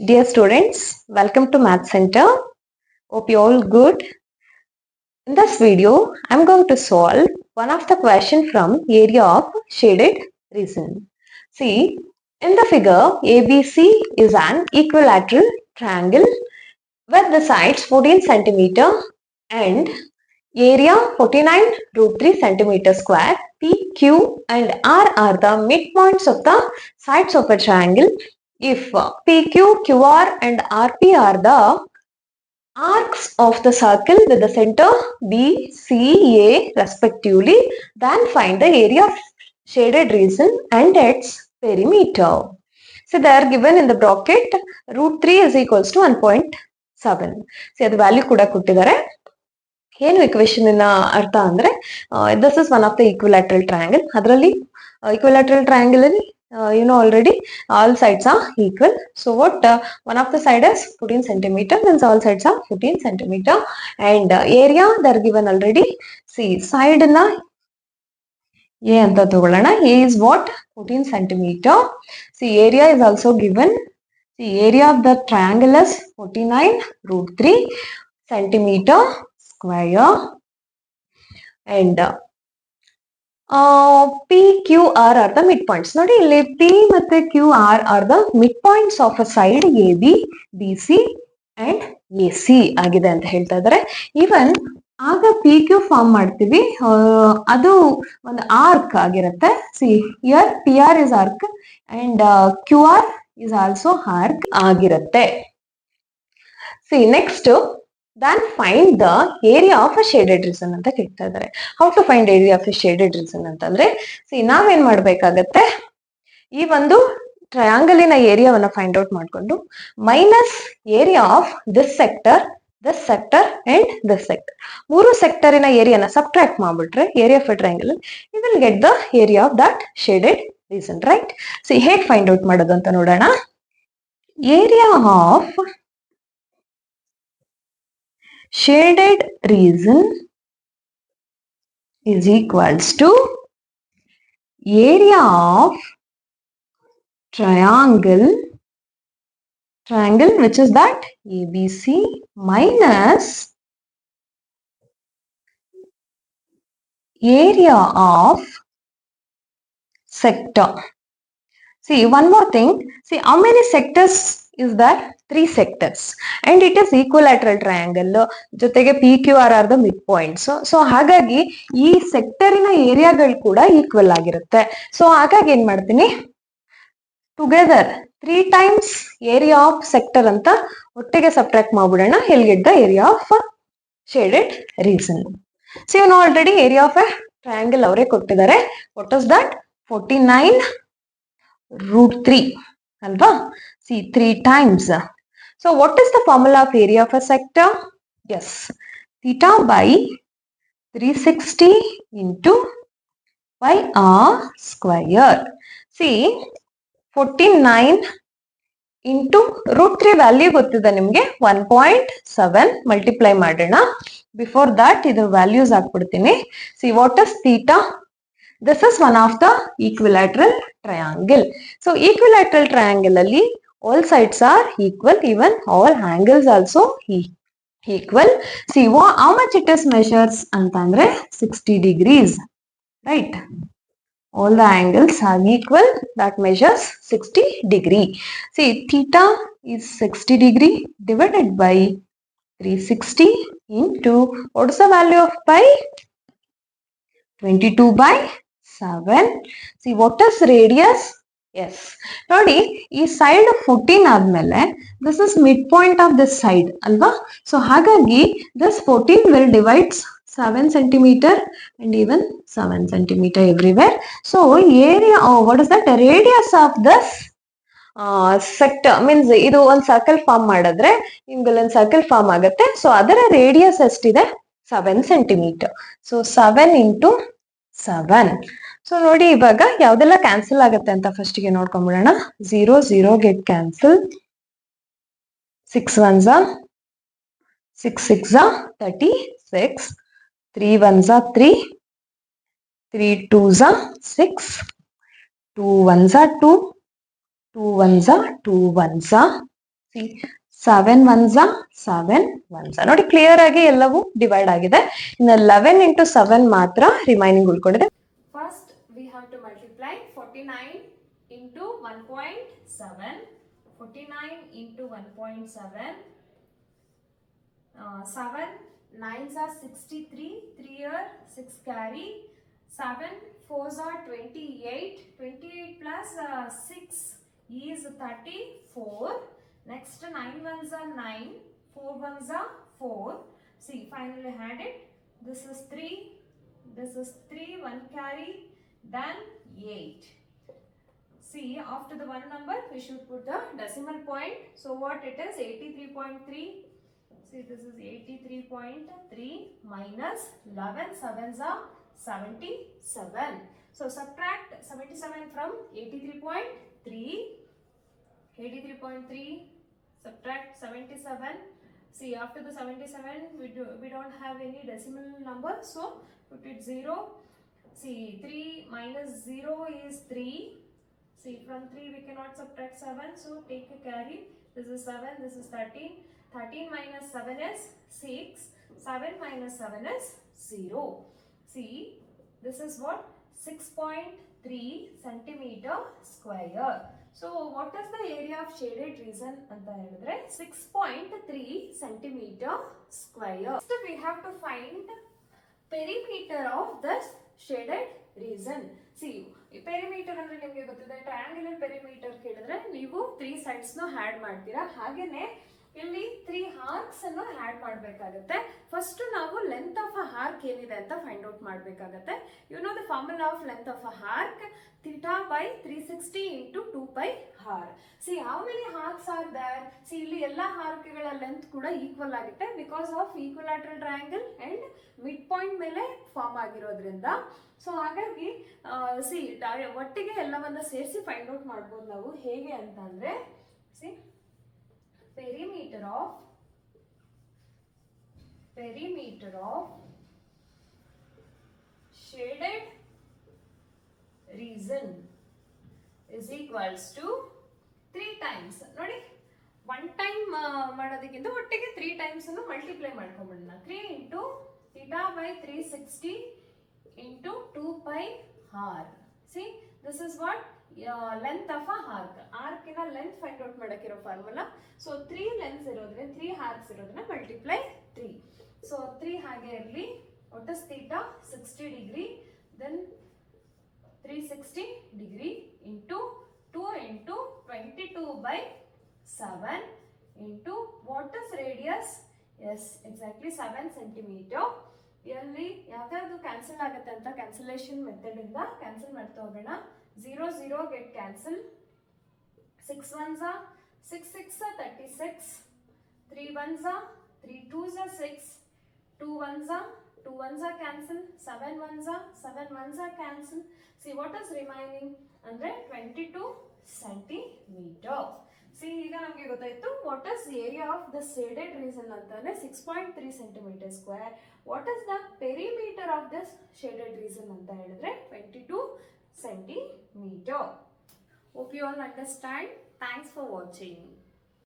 Dear students, welcome to Math Center. Hope you all good. In this video, I am going to solve one of the question from area of shaded region. See, in the figure, ABC is an equilateral triangle with the sides 14 centimeter and area 49√3 centimeter square. P, Q and R are the midpoints of the sides of a triangle. If PQ, QR and RP are the arcs of the circle with the center B, C, A respectively, then find the area of shaded region and its perimeter. So they are given in the bracket √3 is equals to 1.7. See the value kuda kottidare. ಏನು equation ಅರ್ಥ ಅಂದ್ರೆ this is one of the equilateral triangle. ಅದರಲ್ಲಿ equilateral triangle ಅಲ್ಲಿ already all sides are equal. So what one of the side is 14 centimeter, means all sides are 14 centimeter, and area they are given already. See side na A anta ತಗೊಳ್ಳೋಣ. A is what? 14 centimeter. See area is also given. See area of the triangle is 49√3 centimeter square, and P, Q, R are the midpoints. ನೋಡಿ ಇಲ್ಲಿ P ಮತ್ತೆ Q, R are the midpoints of a side AB, BC and AC ಆಗಿದೆ ಅಂತ ಹೇಳ್ತಾ ಇದ್ದಾರೆ. Even ಆಗ P, Q form ಮಾಡ್ತೀವಿ, ಅದು ಒಂದು ಆರ್ಕ್ ಆಗಿರುತ್ತೆ. See here PR is arc and QR is also arc ಆಗಿರುತ್ತೆ. C next then find the area of a shaded region ಅಂತ ಕೇಳ್ತಾ ಇದ್ದಾರೆ. How to find area of a shaded region ಅಂತಂದ್ರೆ ನಾವೇನ್ ಮಾಡ್ಬೇಕಾಗತ್ತೆ, ಈ ಒಂದು ಟ್ರಯಾಂಗಲಿನ ಏರಿಯಾವನ್ನ ಫೈಂಡ್ ಔಟ್ ಮಾಡ್ಕೊಂಡು minus area of this sector and this sector, ಮೂರು ಸೆಕ್ಟರಿನ ಏರಿಯಾನ ಸಬ್ಟ್ರಾಕ್ಟ್ ಮಾಡ್ಬಿಟ್ರೆ area of a triangle you will get the area of that shaded region, right? ಸಿ ಹೇಗೆ ಫೈಂಡ್ ಔಟ್ ಮಾಡೋದು ಅಂತ ನೋಡೋಣ. Area of shaded region is equals to area of triangle which is that ABC minus area of sector. See one more thing, see how many sectors is that? 3 sectors and it is equilateral triangle. ಜೊತೆಗೆ PQR are the midpoints. So ಹಾಗಾಗಿ ಈ ಸೆಕ್ಟರಿನ ಏರಿಯಾಗಳು ಕೂಡ equal ಆಗಿರುತ್ತೆ. So ಹಾಗಾಗಿ ಏನ್ ಮಾಡ್ತೀನಿ, together 3 times area of sector ಅಂತ ಒಟ್ಟಿಗೆ ಸಬ್ಟ್ರಾಕ್ಟ್ ಮಾಡ್ಬಿಡೋಣ. Hell get the area of shaded region. So ಇವನು already area of a triangle ಅವರೇ ಕೊಟ್ಟಿದ್ದಾರೆ. What is that? 49√3 ಅಲ್ವಾ? See 3 times. So what is the formula of area of a sector? Yes, theta by 360 into pi r square. See 49 into √3 value ಗೊತ್ತಿದೆ ನಿಮ್ಗೆ, 1.7 multiply ಮಾಡೋಣ. Before that ಇದ್ರ values ಹಾಕ್ಬಿಡ್ತೀನಿ. See what is theta? This is one of the equilateral triangle. So equilateral triangle ಅಲ್ಲಿ all sides are equal, even all angles also equal. See how much it is measures ಅಂತಂದ್ರೆ 60 degrees, right? All the angles are equal, that measures 60 degree. See theta is 60 degree divided by 360 into what is the value of pi? 22/7. See what is radius? Yes, ನೋಡಿ ಈ side 14 ಆದ್ಮೇಲೆ this is mid point of this side ಅಲ್ವಾ? So ಹಾಗಾಗಿ this 14 will divides 7 centimeter and even 7 centimeter everywhere. So area, what is that? Radius of this sector means ಇದು ಒಂದು circle form ಮಾಡಿದ್ರೆ ನಿಮ್ಗೆ ಒಂದು ಸರ್ಕಲ್ ಫಾರ್ಮ್ ಆಗುತ್ತೆ. So ಅದರ radius ಎಷ್ಟಿದೆ? 7 centimeter. So 7 into 7. ಸೊ ನೋಡಿ ಇವಾಗ ಯಾವ್ದೆಲ್ಲ ಕ್ಯಾನ್ಸಲ್ ಆಗುತ್ತೆ ಅಂತ ಫಸ್ಟ್ ಗೆ ನೋಡ್ಕೊಂಡ್ಬಿಡೋಣ. 0 0 get cancel, 6 1s 6 6 36, 3 1s 3, 3 2s 6, 2 1s 2, 2 1s 2 1s, See, 7 ones are 7 ones. ನೋಡಿ ಕ್ಲಿಯರ್ ಆಗಿ ಎಲ್ಲವೂ ಡಿವೈಡ್ ಆಗಿದೆ. ಇನ್ನು 11 into 7 ಮಾತ್ರ remaining ಉಳ್ಕೊಂಡಿದೆ. First we have to multiply 49 into 1.7. 49 into 1.7. 7 9s are 63. 3 are 6 carry. 7 4s are 28. 28 plus 6 is 34. Next 9 ones are 9. 4 ones are 4. See, finally add it. This is 3. This is 3. 1 carry. Then 8. See, after the one number we should put the decimal point. So what it is? 83.3. See, this is 83.3 minus 11 sevens are 77. So subtract 77 from 83.3. 83.3 subtract 77. See, after the 77 we don't have any decimal number, so put it 0. See, 3 minus 0 is 3. See, from 3 we cannot subtract 7, so take a carry. This is 7, this is 13. 13 minus 7 is 6. 7 minus 7 is 0. See, this is what? 6.3 centimeter square. So, what is the area of shaded region? anta helidre 6.3 centimeter square. Next we have to find perimeter of this shaded region. See, perimeter ಅಂದ್ರೆ ನಿಮಗೆ ಗೊತ್ತಿದೆ, triangular perimeter ಕೇಳಿದ್ರೆ ನೀವು 3 sides ನ add ಮಾಡ್ತೀರಾ. ಹಾಗೇನೆ ಇಲ್ಲಿ 3 arcs ಅನ್ನು ಆಡ್ ಮಾಡಬೇಕಾಗುತ್ತೆ. ಫಸ್ಟ್ ನಾವು ಲೆಂತ್ ಆಫ್ ಅ ಆರ್ಕ್ ಏನಿದೆ ಅಂತ ಫೈಂಡ್ ಔಟ್ ಮಾಡಬೇಕಾಗುತ್ತೆ. You know the formula of length of a arc, theta by 360 into 2 pi r. See, how many arcs are there? See, ಇಲ್ಲಿ ಎಲ್ಲ ಆರ್ಕ್ಗಳ ಲೆಂತ್ ಕೂಡ ಈಕ್ವಲ್ ಆಗುತ್ತೆ because of equilateral triangle and mid point ಮೇಲೆ form ಆಗಿರೋದ್ರಿಂದ. So ಹಾಗಾಗಿ see ಒಟ್ಟಿಗೆ ಎಲ್ಲವನ್ನ ಸೇರಿಸಿ ಫೈಂಡ್ ಔಟ್ ಮಾಡ್ಬೋದು ನಾವು. ಹೇಗೆ ಅಂತ ಅಂದ್ರೆ, C perimeter of shaded region is equals to 3 times. ನೋಡಿ, 1 time ಮಾಡೋದಕ್ಕಿಂತ ಒಟ್ಟಿಗೆ 3 times ಅನ್ನು multiply ಮಾಡ್ಕೊಂಡ್ಬಿಡೋಣ. 3 into theta by 360 into 2 pi r. See, this is what length of a arc. Arc ನ length find out ಮಾಡಕ್ಕಿರೋ ಫಾರ್ಮುಲಾ. ಸೊ 3 lengths ಇರೋದ್ರಿಂದ 3 arcs ಇರೋದ್ರಿಂದ multiply 3. So 3 ಹಾಗೆ ಇರಲಿ. what is theta? 60 degree. then 360 degree into 2 into 22 by 7 into what is radius? Yes, exactly 7 centimeter. ಇಲ್ಲಿ ಯಾವ್ದಾದ್ರು cancel ಆಗುತ್ತೆ ಅಂತ ಕ್ಯಾನ್ಸಲೇಷನ್ ಮೆಥಡ್ ಇಂದ ಕ್ಯಾನ್ಸಲ್ ಮಾಡ್ತಾ ಹೋಗೋಣ. 0 0 get cancel. 6 ones are 6 6 are 36. 3 ones are 3 2s are 6. 2 ones are 2 ones are cancel. 7 ones are 7 ones are cancel. See, what is remaining? Andre 22 centimeter. See, ಈಗ ನಮಗೆ ಗೊತ್ತಾಯ್ತು what is the area of the shaded region ಅಂತಂದ್ರೆ 6.3 centimeter square. What is the perimeter of this shaded region ಅಂತ ಹೇಳಿದ್ರೆ 22 centimeter. Hope you all understand. Thanks for watching.